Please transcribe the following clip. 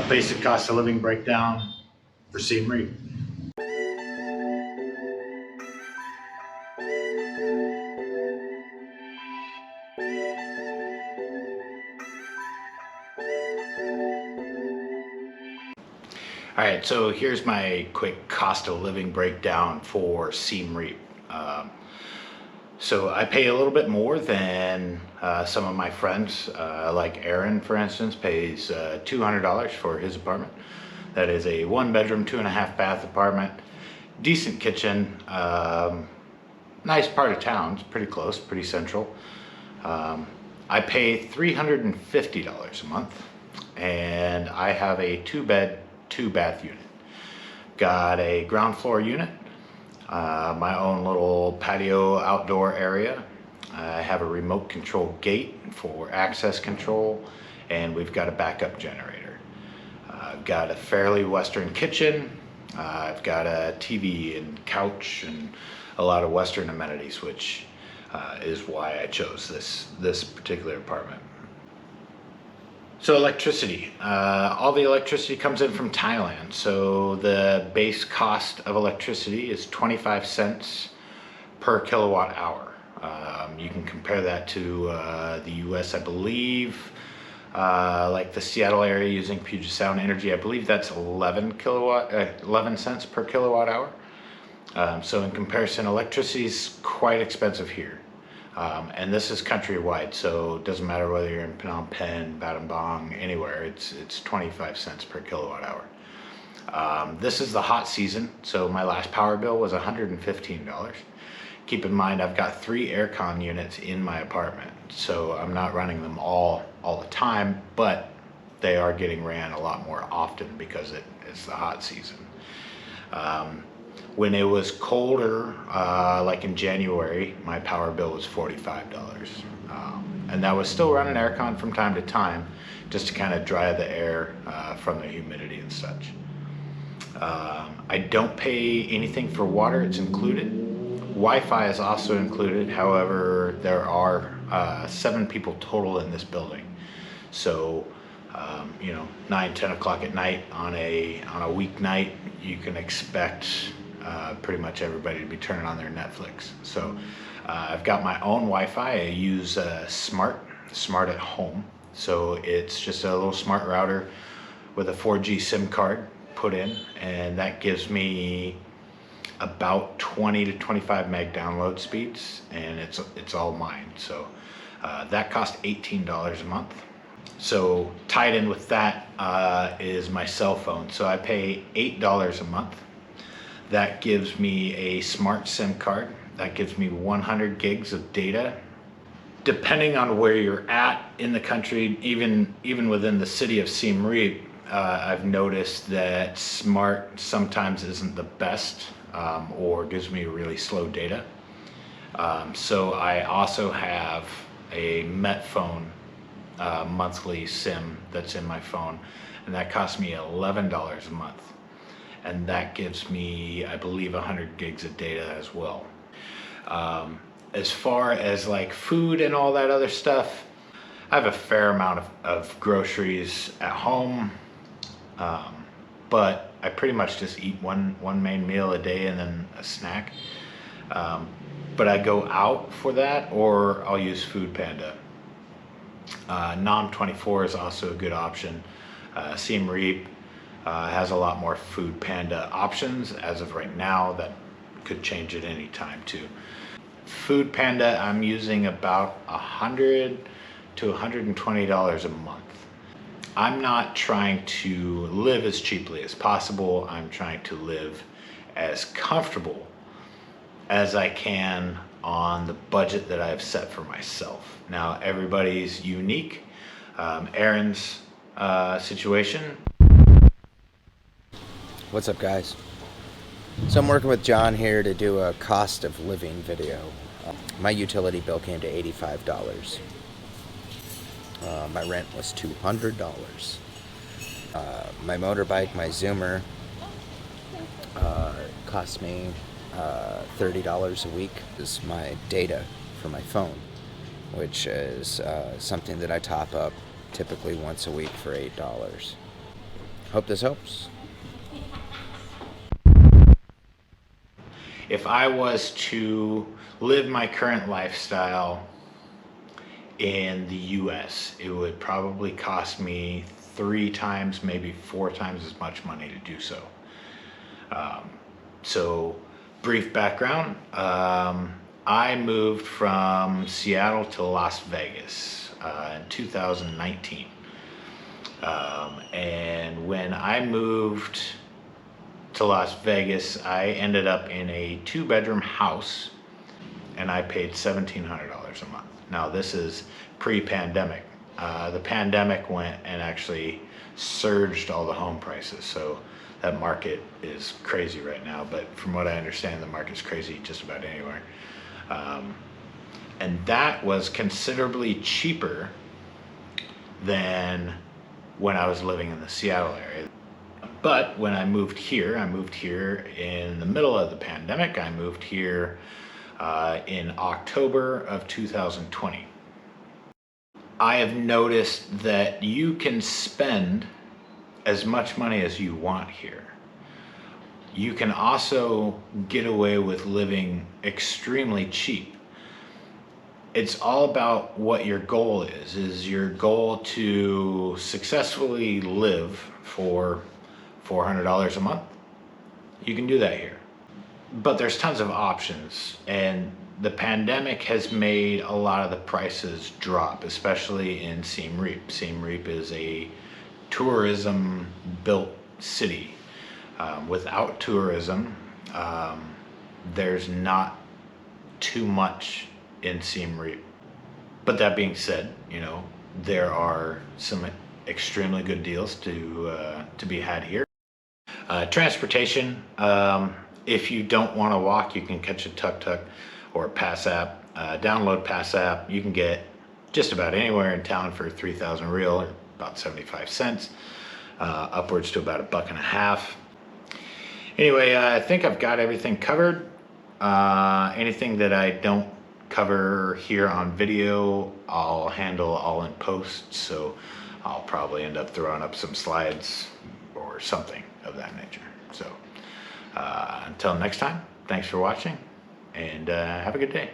Basic cost of living breakdown for Siem Reap. All right, so here's my quick cost of living breakdown for Siem Reap. So I pay a little bit more than some of my friends, like Aaron, for instance, pays $200 for his apartment. That is a 1-bedroom, 2.5 bath apartment, decent kitchen, nice part of town, it's pretty close, pretty central. I pay $350 a month, and I have a 2-bed, 2-bath unit. Got a ground floor unit, my own little patio outdoor area. I have a remote control gate for access control, and we've got a backup generator. I've got a fairly Western kitchen. I've got a TV and couch and a lot of Western amenities, which is why I chose this particular apartment. So electricity, all the electricity comes in from Thailand. So the base cost of electricity is 25 cents per kilowatt hour. You can compare that to the US, I believe, like the Seattle area using Puget Sound Energy, I believe that's 11 cents per kilowatt hour. So in comparison, electricity is quite expensive here. And this is countrywide, so it doesn't matter whether you're in Phnom Penh, Battambang, anywhere, it's 25 cents per kilowatt hour. This is the hot season, so my last power bill was $115. Keep in mind, I've got 3 aircon units in my apartment, so I'm not running them all the time, but they are getting ran a lot more often because it's the hot season. When it was colder, like in January, my power bill was $45. And that was still running aircon from time to time, just to kind of dry the air from the humidity and such. I don't pay anything for water, it's included. Wi-Fi is also included, however, there are 7 people total in this building. So, 9, 10 o'clock at night on a weeknight, you can expect pretty much everybody to be turning on their Netflix. So I've got my own Wi-Fi. I use Smart at Home. So it's just a little smart router with a 4G SIM card put in, and that gives me about 20 to 25 meg download speeds, and it's all mine. So that costs $18 a month. So tied in with that is my cell phone. So I pay $8 a month. That gives me a smart SIM card. That gives me 100 gigs of data. Depending on where you're at in the country, even within the city of Siem Reap, I've noticed that smart sometimes isn't the best, or gives me really slow data. So I also have a Met phone monthly SIM that's in my phone, and that costs me $11 a month. And that gives me, I believe, 100 gigs of data as well. As far as like food and all that other stuff, I have a fair amount of groceries at home, but I pretty much just eat one main meal a day and then a snack. But I go out for that, or I'll use Food Panda. Nom24 is also a good option. Siem Reap has a lot more Food Panda options as of right now. That could change at any time too. Food Panda, I'm using about $100 to $120 a month. I'm not trying to live as cheaply as possible. I'm trying to live as comfortable as I can on the budget that I've set for myself. Now, everybody's unique. Aaron's situation. What's up, guys? So I'm working with John here to do a cost of living video. My utility bill came to $85. My rent was $200. My motorbike, my Zoomer, cost me $30 a week. Is my data for my phone, which is something that I top up typically once a week for $8. Hope this helps. If I was to live my current lifestyle in the US, it would probably cost me 3 times, maybe 4 times as much money to do so. So, brief background. I moved from Seattle to Las Vegas in 2019. And when I moved to Las Vegas, I ended up in a 2-bedroom house, and I paid $1,700 a month. Now this is pre-pandemic. The pandemic went and actually surged all the home prices, so that market is crazy right now. But from what I understand, the market's crazy just about anywhere. And that was considerably cheaper than when I was living in the Seattle area. But when I moved here in the middle of the pandemic. I moved here in October of 2020. I have noticed that you can spend as much money as you want here. You can also get away with living extremely cheap. It's all about what your goal is. Is your goal to successfully live for $400 a month? You can do that here. But there's tons of options, and the pandemic has made a lot of the prices drop, especially in Siem Reap. Siem Reap is a tourism-built city. Without tourism, there's not too much in Siem Reap. But that being said, you know, there are some extremely good deals to be had here. Transportation, if you don't want to walk, you can catch a tuk-tuk or a Pass app. Download Pass app. You can get just about anywhere in town for 3,000 real, or about 75 cents, upwards to about $1.50. Anyway, I think I've got everything covered. Anything that I don't cover here on video, I'll handle all in post, so I'll probably end up throwing up some slides or something of that nature. So until next time, thanks for watching, and have a good day.